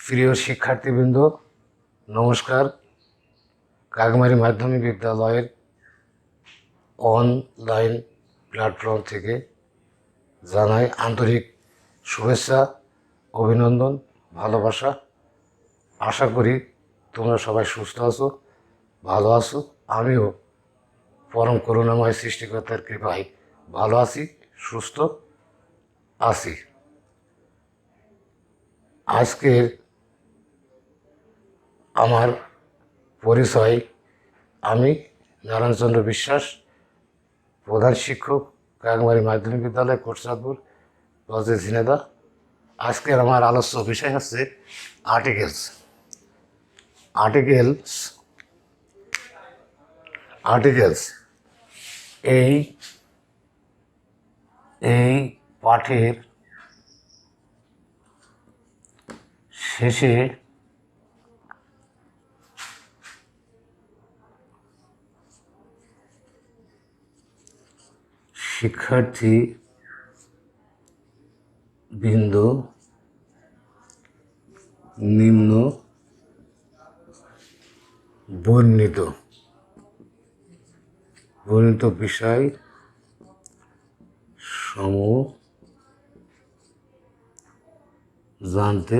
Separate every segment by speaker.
Speaker 1: প্রিয় শিক্ষার্থীবৃন্দ, নমস্কার। কাকমারি মাধ্যমিক বিদ্যালয়ের অনলাইন প্ল্যাটফর্ম থেকে জানাই আন্তরিক শুভেচ্ছা, অভিনন্দন, ভালোবাসা। আশা করি তোমরা সবাই সুস্থ আছো, ভালো আছো। আমিও পরম করুণাময় সৃষ্টিকর্তার কৃপায় ভালো আছি, সুস্থ আছি। আজকের আমার পরিচয়, আমি নারায়ণচন্দ্র বিশ্বাস, প্রধান শিক্ষক, কাকমারি মাধ্যমিক বিদ্যালয়, কোটচাঁদপুর, লজে ঝিনেদা। আজকের আমার আলোচ্য বিষয় হচ্ছে আর্টিকেলস। আর্টিকেলস আর্টিকেলস এই এই পাঠের শেষে শিক্ষার্থী বৃন্দ নিম্ন বর্ণিত বিষয় সমূহ জানতে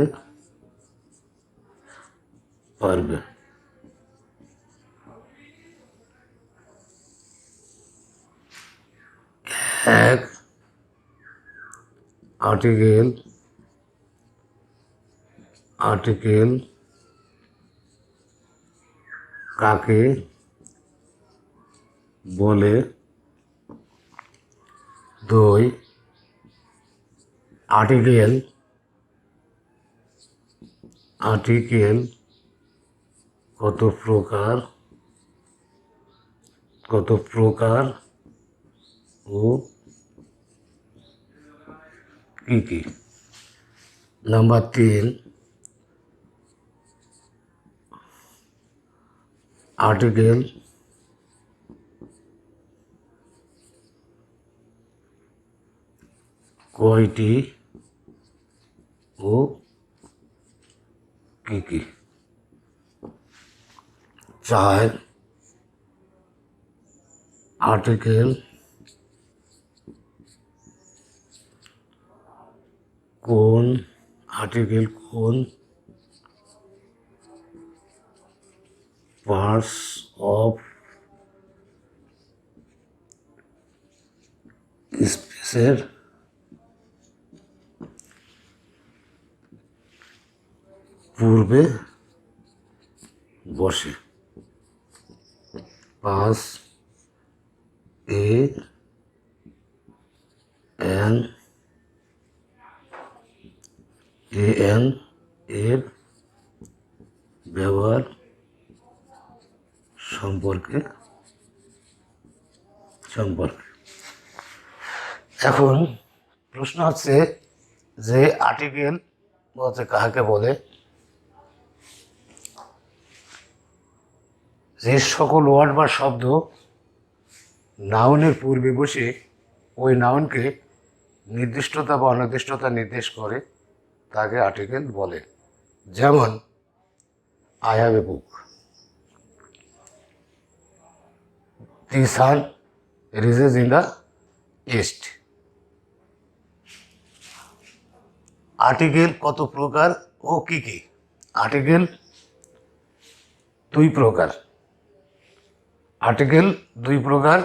Speaker 1: পারবে। এক, আর্টিকেল কাকে বলে? 2, আর্টিকেল কত প্রকার ও কি কি? নাম্বার 3, আর্টিকেল কয়টি ও কি কি? 4, আর্টিকেল কোন পার্টস অফ স্পিচের পূর্বে বসে? 5, এন এর ব্যবহার সম্পর্কে। এখন প্রশ্ন হচ্ছে যে আর্টিকেল বলতে কাকে বলে? যে সকল ওয়ার্ড বা শব্দ নাউনের পূর্বে বসে ওই নাউনকে নির্দিষ্টতা বা অনির্দিষ্টতা নির্দেশ করে তাকে আর্টিকেল বলে। যেমন, I have a book, the sun rises in the east. Article কত প্রকার ও কি কি? আর্টিকেল 2 প্রকার।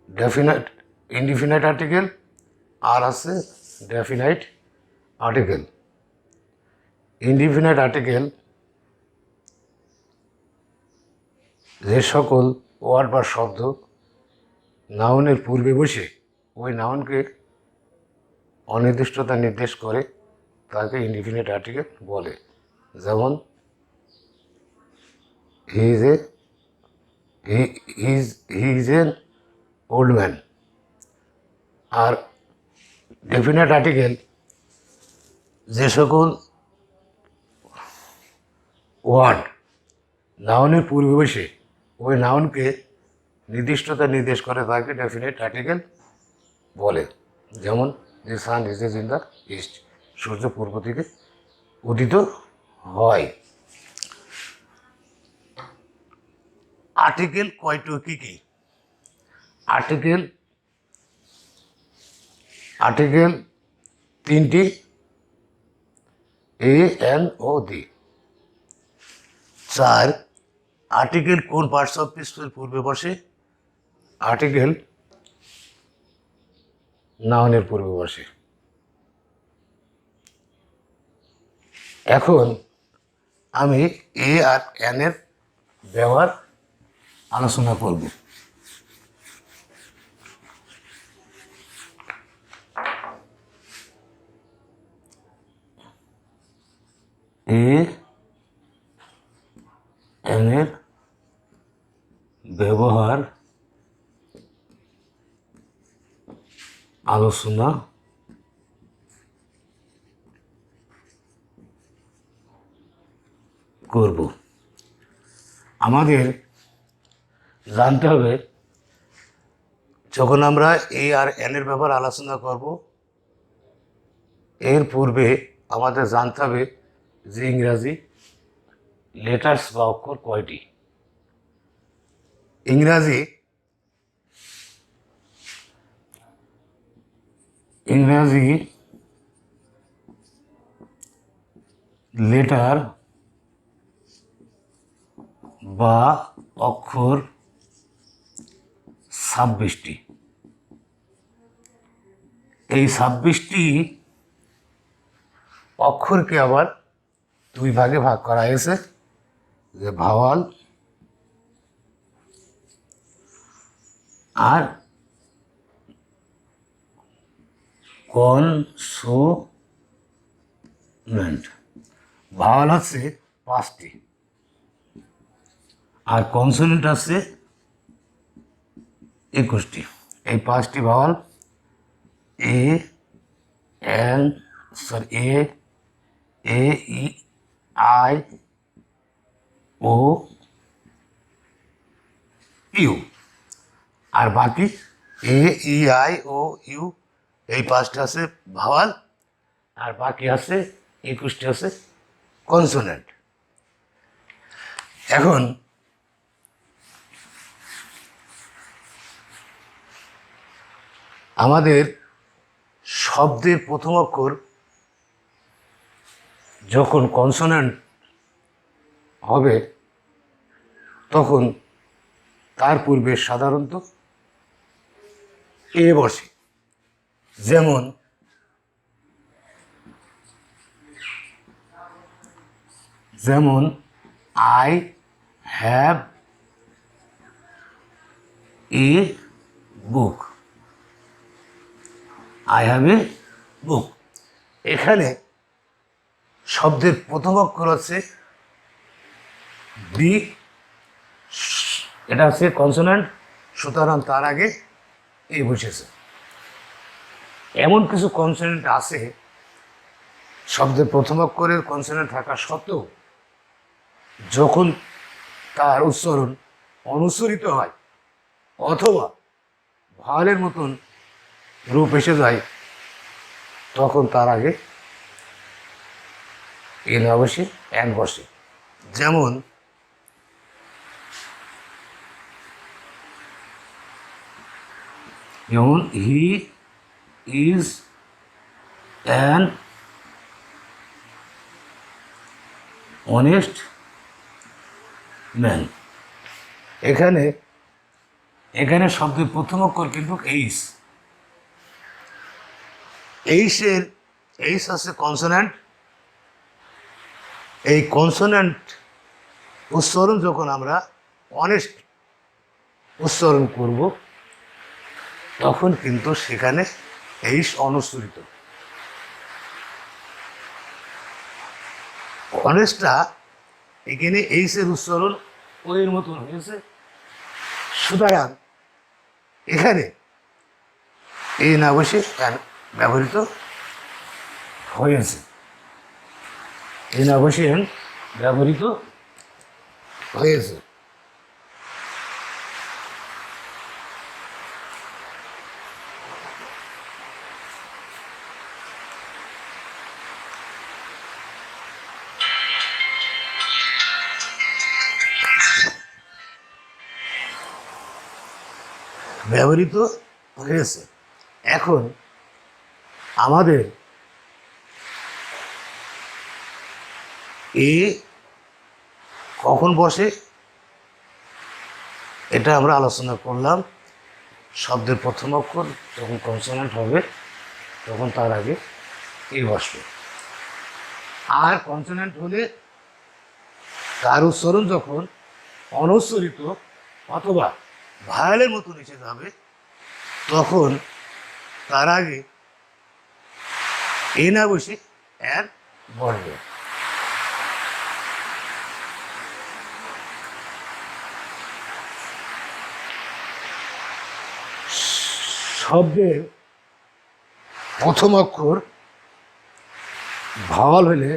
Speaker 1: ডেফিনাইট ইনডিফিনাইট আর্টিকেল আর আছে ডেফিনাইট আর্টিকেল। ইনডিফিনাইট আর্টিকেল যে সকল ওয়ার্ড বা শব্দ নাউনের পূর্বে বসে ওই নাউনকে অনির্দিষ্টতা নির্দেশ করে তাকে ইনডিফিনাইট আর্টিকেল বলে। যেমন, he is an old man. আর ডেফিনাইট আর্টিকেল যে সকল ওয়ার্ড নাউনের পূর্বে বসে ওই নাউনকে নির্দিষ্টতা নির্দেশ করে তাকে ডেফিনাইট আর্টিকেল বলে। যেমন, দি sun rises in the east, সূর্য পূর্ব দিকে উদিত হয়। আর্টিকেল কয়টি কি কি? আর্টিকেল আর্টিকেল 3টি, এ, এন ও ডি। 4, আর্টিকেল কোন পার্টস অফ স্পিচের পূর্বে বসে? আর্টিকেল নাউনের পূর্বে বসে। এখন আমি এ আর এন এর ব্যবহার আলোচনা করব। এ এন এর ব্যবহার আলোচনা করব। আমাদের জানতে হবে, যখন আমরা এ আর এন এর ব্যবহার আলোচনা করব, এর পূর্বে আমাদের জানতে হবে যে ইংরাজি লেটার্স বা অক্ষর কয়টি। ইংরাজি লেটার বা অক্ষর 26টি। এই 26টি অক্ষরকে আবার 2 ভাগে ভাগ করা হয়েছে, যে ভাওয়াল আর কনসোনেন্ট। ভাওয়াল আছে 5টি আর কনসোনেন্ট আছে 21টি। এই 5টি vowel A N A E I O U, আর বাকি A E I O you, এই 5টা আছে ভাওয়াল, আর বাকি আছে 21টি আছে কনসোনেন্ট। এখন আমাদের শব্দের প্রথম অক্ষর যখন কনসোনেন্ট হবে, তখন তার পূর্বে সাধারণত এ বসে। যেমন I have a book. I have a book. এখানে শব্দের প্রথম অক্ষর হচ্ছে বি, এটা হচ্ছে কনসোনেন্ট, সুতরাং তার আগে এ বসেছে। এমন কিছু কনসোনেন্ট আছে শব্দের প্রথম অক্ষরের কনসোনেন্ট থাকা সত্ত্বেও যখন তার উচ্চারণ অনুসরিত হয় অথবা ভাওয়ালের মতন রূপ এসে যায়, তখন তার আগে এ না বসে এন বসে। যেমন he is an honest man. এখানে শব্দের প্রথম অক্ষর কিন্তু এইচ। এইচ আছে কনসোনেন্ট। এই কনসোনেন্ট উচ্চারণ যখন আমরা অনেস্ট উচ্চারণ করব, তখন কিন্তু সেখানে এইচ অনুসৃত। অনেস্টটা এখানে এইচের উচ্চারণ ওয়ের মতন হয়েছে, সুতরাং এখানে এ না বসে ব্যবহৃত হয়েছে। এ না বসে ব্যবহৃত হয়েছে। ব্যবহৃত হয়েছে। এখন আমাদের এ কখন বসে এটা আমরা আলোচনা করলাম। শব্দের প্রথম অক্ষর যখন কনসোনেন্ট হবে তখন তার আগে এ বসবে, আর কনসোনেন্ট হলে তার উচ্চারণ যখন অনুচ্চারিত অথবা ভায়ালের মতো নিচে যাবে তখন তার আগে এ না বসে এর বসবে। শব্দের প্রথম অক্ষর ভাওয়াল হলে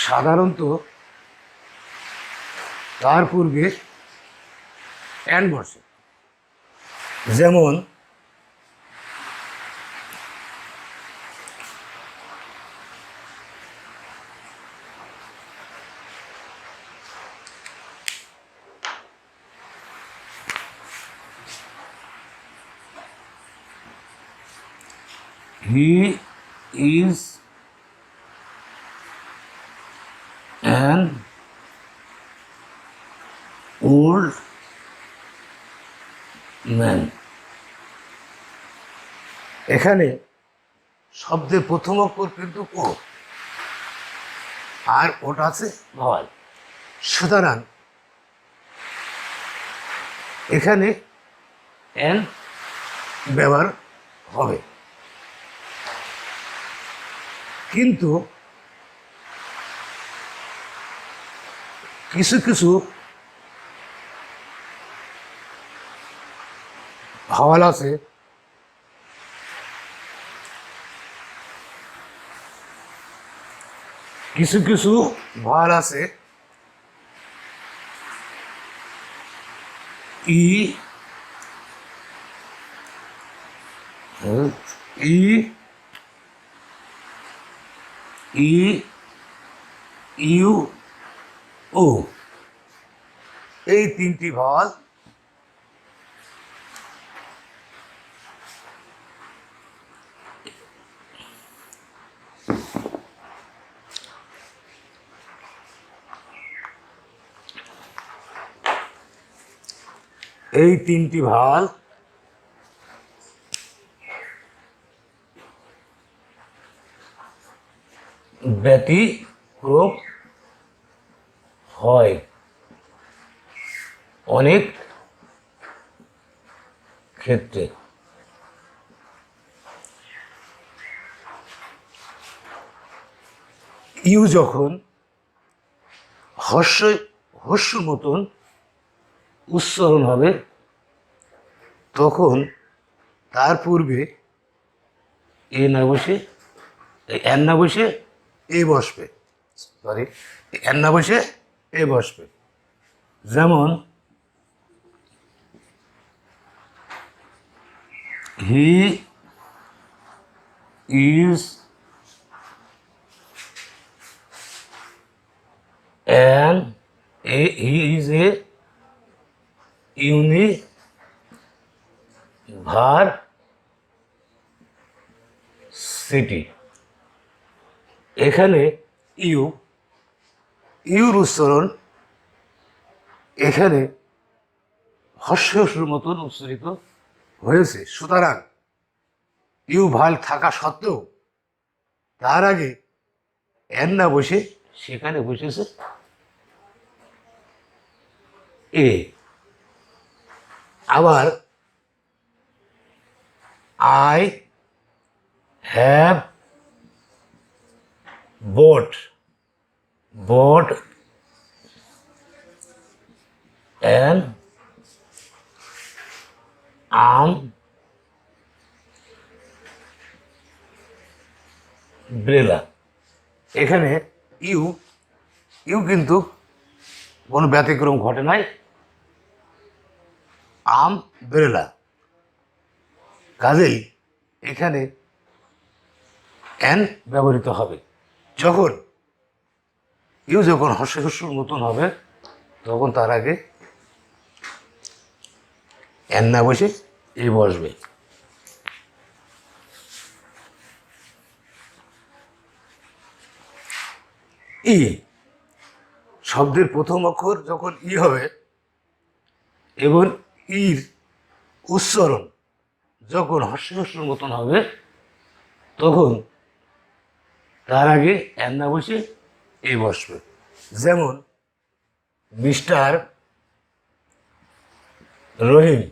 Speaker 1: সাধারণত তার পূর্বে এন বসে। যেমন he is an old man। এখানে শব্দের প্রথম অক্ষর কিন্তু ও, আর ওটা আছে ভাওয়াল। সুতরাং এখানে এন ব্যবহার হবে, কিন্তু কিছু কিছু ভাওয়াল আছে কিছু কিছু ভাওয়াল আছে ই ই ই ইউ ও, এই তিনটি ভাওয়াল এই তিনটি ভাওয়াল ব্যতিক্রম হয় অনেক ক্ষেত্রে। ইউ যখন হস্য মতন উচ্চারণ হবে তখন তার পূর্বে এ না বসে এন না বসে এ বসবে, সরি এন না বসে এ বসবে। যেমন he is an he is a university. এখানে ইউর উচ্চারণ এখানে হস্যর মতন উচ্চারিত হয়েছে। সুতরাং ইউ ভাল থাকা সত্ত্বেও তার আগে এন না বসে সেখানে বসেছে এ। আবার I have bought an umbrella। এখানে ইউ কিন্তু কোনো ব্যতিক্রম ঘটে নাই, আমব্রেলা। কাজেই এখানে অ্যান ব্যবহৃত হবে। যখন হস্যর মতন হবে তখন তার আগে এন না বসে এ বসবে। ই শব্দের প্রথম অক্ষর যখন ই হবে এবং ইর উচ্চারণ যখন হস্যর মতন হবে তখন তার আগে এর না বসে এ বসবে। যেমন mister Rahim,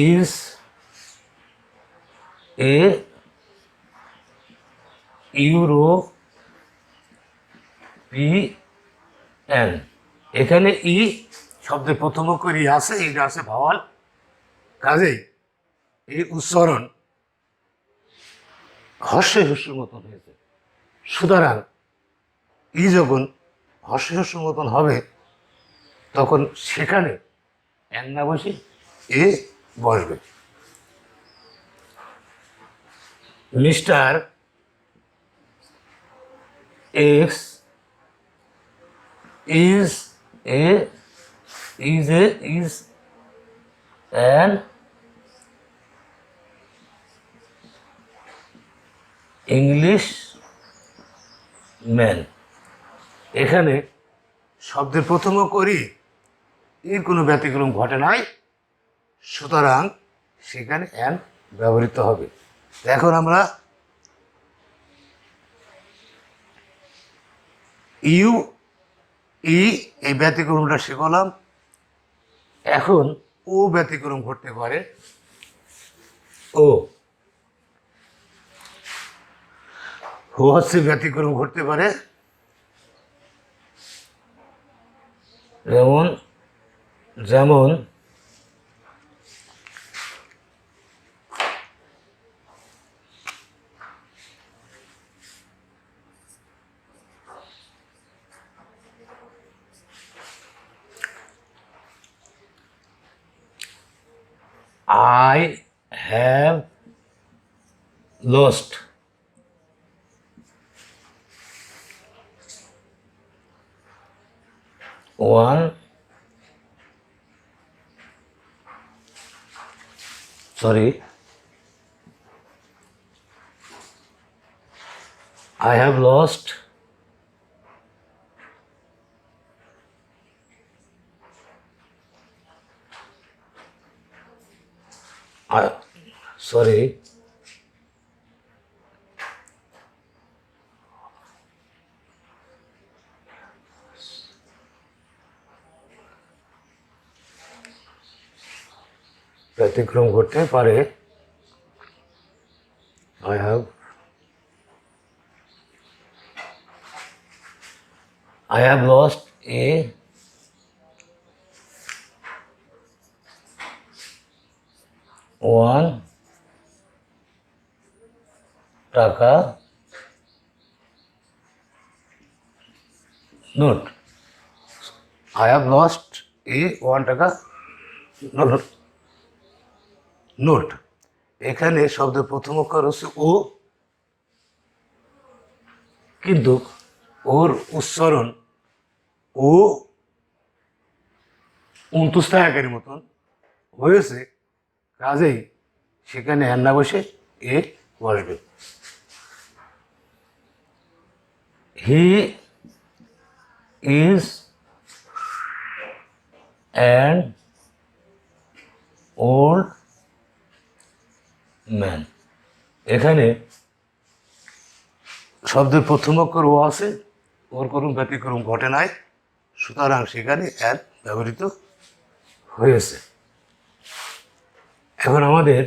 Speaker 1: is a European. এখানে ই শব্দের প্রথম অক্ষর ই আছে, এটা আছে ভাওয়াল, কাজেই এই উচ্চারণ হস্যের মতন হয়েছে। সুতরাং ই যখন হস্যের মতন হবে তখন সেখানে এর না বসে এ বসবে। Mister x is an English man। এখানে শব্দের প্রথম করি এর কোনো ব্যতিক্রম ঘটে নাই, সুতরাং সেখানে অ্যান ব্যবহৃত হবে। এখন আমরা ইউ ই এই ব্যতিক্রমটা শিখলাম। এখন ও ব্যতিক্রম ঘটতে পারে। ও হচ্ছে ব্যতিক্রম ঘটতে পারে, যেমন যেমন I have lost one I have lost sorry ব্যতিক্রম ঘটতে পারে। I have lost a one টাকা note. I have lost a 1 টাকা নোট। এখানে শব্দের প্রথম অক্ষর হচ্ছে ও, কিন্তু ওর উচ্চারণ ও 29 টাকার মতন হয়েছে, কাজেই সেখানে এর না বসে এ বসবে। He is an old man. এখানে শব্দের প্রথম অক্ষর ও আছে, ওর কোনো ব্যতিক্রম ঘটে নাই, সুতরাং সেখানে অ্যান ব্যবহৃত হয়েছে। এখন আমাদের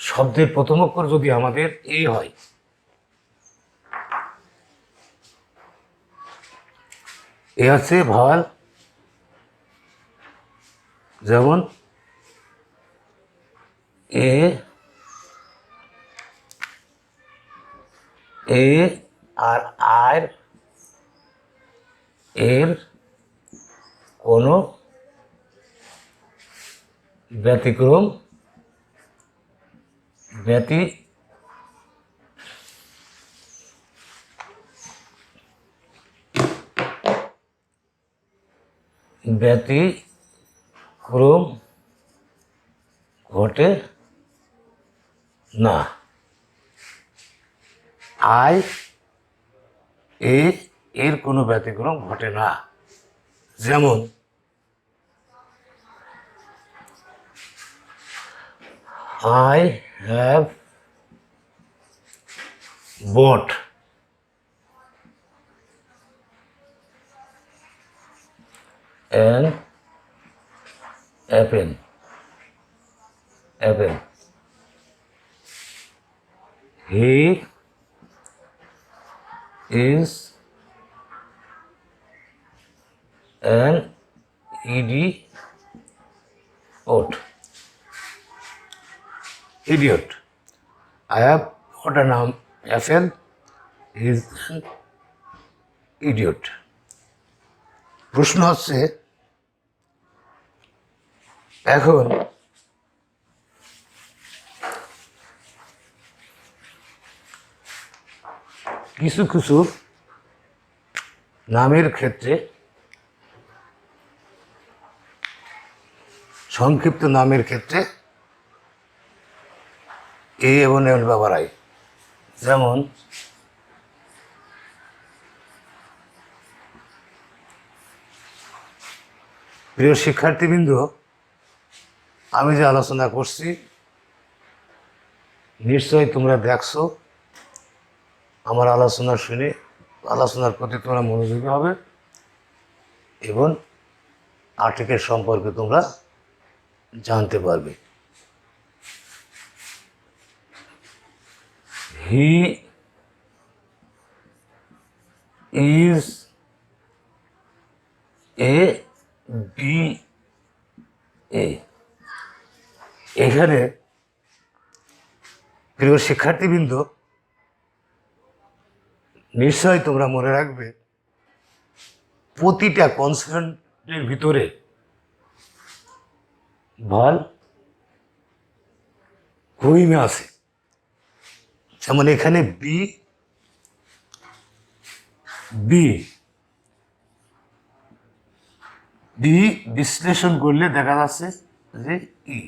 Speaker 1: শব্দের প্রথম অক্ষর যদি আমাদের এ হয়, এ আছে ভাওয়াল, যেমন এ আর আর এর কোনো ব্যতিক্রম ব্যতিক্রম ঘটে না। আই এর কোনো ব্যতিক্রম ঘটে না। যেমন I have bought an apple. He is an idiot. I have bought an apple. He is an idiot. প্রশ্ন হচ্ছে এখন কিছু কিছু নামের ক্ষেত্রে, সংক্ষিপ্ত নামের ক্ষেত্রে এ এবং এম ব্যবহার হয়। যেমন প্রিয় শিক্ষার্থীবৃন্দ, আমি যে আলোচনা করছি নিশ্চয়ই তোমরা দেখছো। আমার আলোচনা শুনে আলোচনার প্রতি তোমরা মনোযোগী হবে এবং আর্টিকেল সম্পর্কে তোমরা জানতে পারবে। He is A B A. এখানে প্রিয় শিক্ষার্থীবৃন্দ, নিশ্চয়ই তোমরা মনে রাখবে প্রতিটা কনসোনেন্টের ভিতরে ভাল ভূমিকা আছে। যেমন এখানে বি বি বি বিশ্লেষণ করলে দেখা যাচ্ছে যে ই।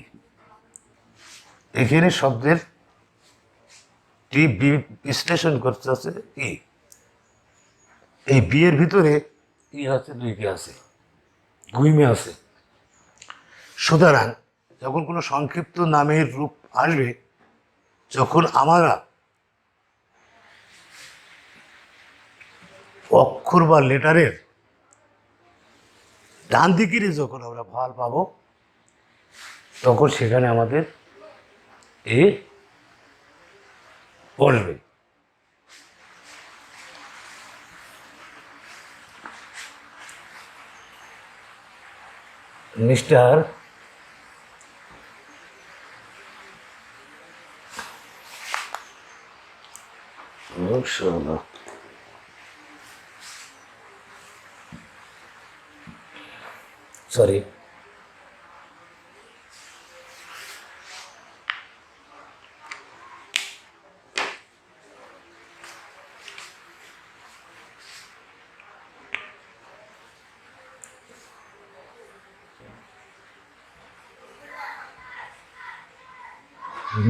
Speaker 1: এখানে শব্দের টি বি বিশ্লেষণ করতে হচ্ছে ই। এই বি এর ভিতরে ই হচ্ছে দুইকে আছে, ভূমিকা আছে। সুতরাং যখন কোনো সংক্ষিপ্ত নামের রূপ আসবে, যখন আমরা অক্ষর বা লেটারের ডান দিকেরই যখন আমরা ভাল পাবো, তখন সেখানে আমাদের এ বসবে। Mister sorry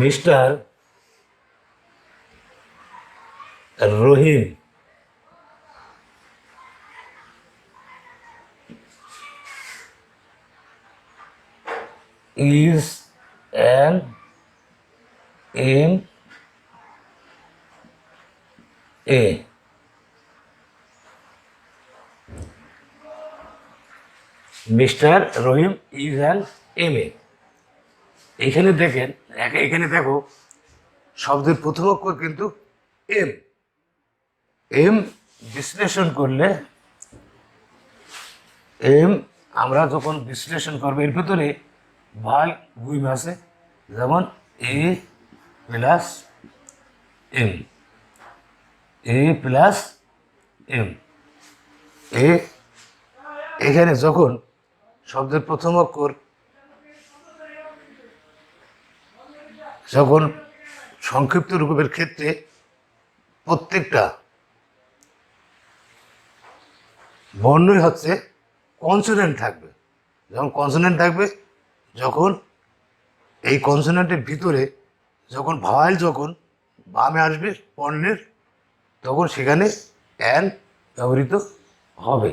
Speaker 1: mister Rahim is an MA. Mister Rahim is an MA। এখানে দেখেন, এখানে দেখো শব্দের প্রথম অক্ষর কিন্তু এম। এম বিশ্লেষণ করলে, এম আমরা যখন বিশ্লেষণ করবো এর ভিতরে ভাল ভূমিকা আছে। যেমন এ প্লাস এম, এ প্লাস এম। এ এখানে যখন শব্দের প্রথম অক্ষর যখন সংক্ষিপ্ত রূপের ক্ষেত্রে প্রত্যেকটা বর্ণই হচ্ছে কনসোনেন্ট থাকবে। যখন কনসোনেন্ট থাকবে, যখন এই কনসোনেন্টের ভিতরে যখন ভাওয়াল যখন বামে আসবে পণ্যের, তখন সেখানে অ্যান ব্যবহৃত হবে।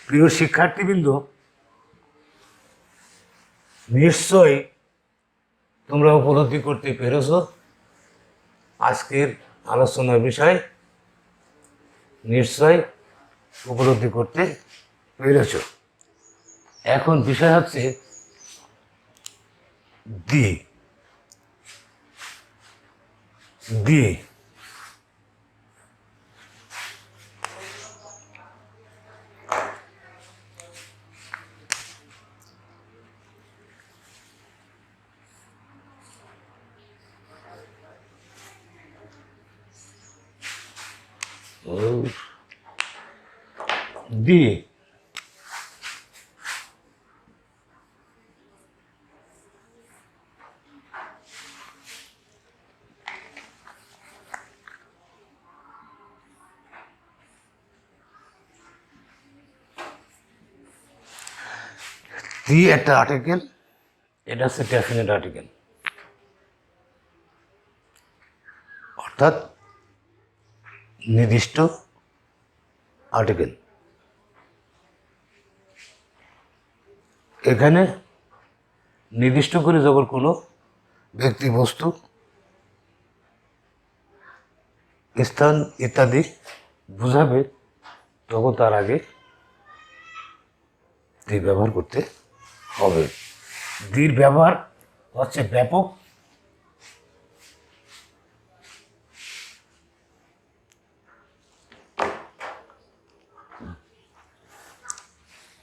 Speaker 1: প্রিয় শিক্ষার্থীবৃন্দ, নিশ্চয়ই তোমরা উপলব্ধি করতে পেরেছ আজকের আলোচনার বিষয়, নিশ্চয় উপলব্ধি করতে পেরেছ। এখন বিষয় হচ্ছে দি দি দি দি একটা আর্টিকেল, এটা হচ্ছে ডেফিনেট আর্টিকেল, অর্থাৎ নির্দিষ্ট আর্টিকেল। এখানে নির্দিষ্ট করে যখন কোনো ব্যক্তি, বস্তু, স্থান ইত্যাদি বোঝাবে, তখন তার আগে দি ব্যবহার করতে হবে। দির ব্যবহার হচ্ছে ব্যাপক,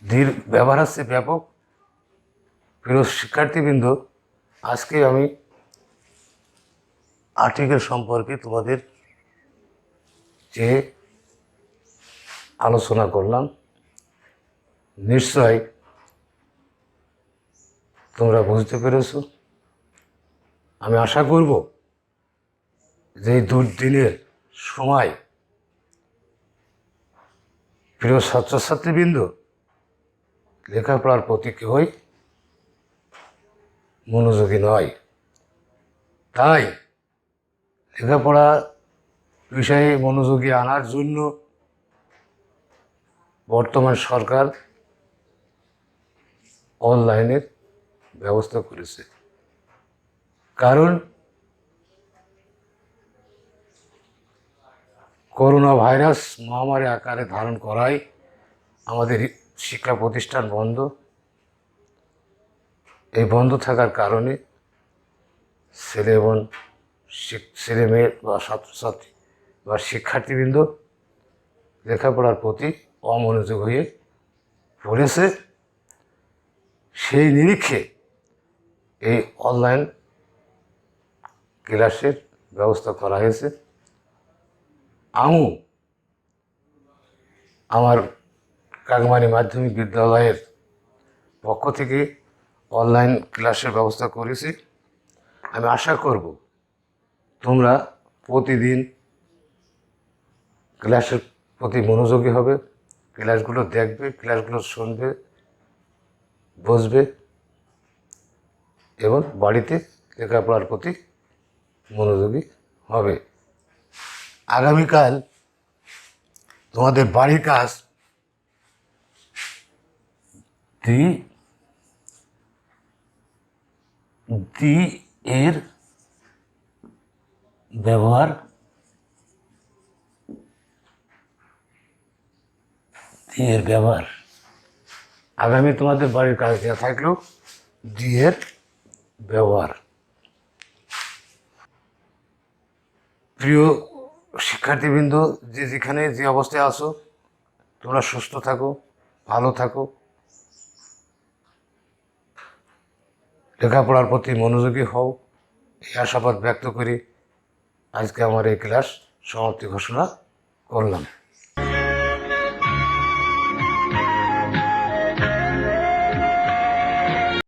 Speaker 1: দির ব্যবহার হচ্ছে ব্যাপক। প্রিয় শিক্ষার্থীবৃন্দ, আজকে আমি আর্টিকেল সম্পর্কে তোমাদের যে আলোচনা করলাম, নিশ্চয় তোমরা বুঝতে পেরেছ। আমি আশা করব যে এই দুদিনের সময় প্রিয় ছাত্রছাত্রীবৃন্দ লেখাপড়ার প্রতি কেউই মনোযোগী নয়। তাই লেখাপড়া বিষয়ে মনোযোগী আনার জন্য বর্তমান সরকার অনলাইনের ব্যবস্থা করেছে। কারণ করোনা ভাইরাস মহামারী আকারে ধারণ করায় আমাদের শিক্ষা প্রতিষ্ঠান বন্ধ। এই বন্ধ থাকার কারণে ছেলে মেয়ে বা ছাত্রছাত্রী বা শিক্ষার্থীবৃন্দ লেখাপড়ার প্রতি অমনোযোগ হয়ে পড়েছে। সেই নিরীক্ষে এই অনলাইন ক্লাসের ব্যবস্থা করা হয়েছে। আমার কাকমারি মাধ্যমিক বিদ্যালয়ের পক্ষ থেকে অনলাইন ক্লাসের ব্যবস্থা করেছি। আমি আশা করব তোমরা প্রতিদিন ক্লাসের প্রতি মনোযোগী হবে, ক্লাসগুলো দেখবে, ক্লাসগুলো শুনবে, বুঝবে এবং বাড়িতে লেখাপড়ার প্রতি মনোযোগী হবে। আগামীকাল তোমাদের বাড়ির কাজ দি এর ব্যবহার, আগামী তোমাদের বাড়ির কাজ দেওয়া থাকলেও দি এর ব্যবহার। প্রিয় শিক্ষার্থীবৃন্দ, যে যেখানে যে অবস্থায় আছো, তোমরা সুস্থ থাকো, ভালো থাকো, লেখাপড়ার প্রতি মনোযোগী হও, এই আশাবাদ ব্যক্ত করি আজকে আমার এই ক্লাস সমাপ্তি ঘোষণা করলাম।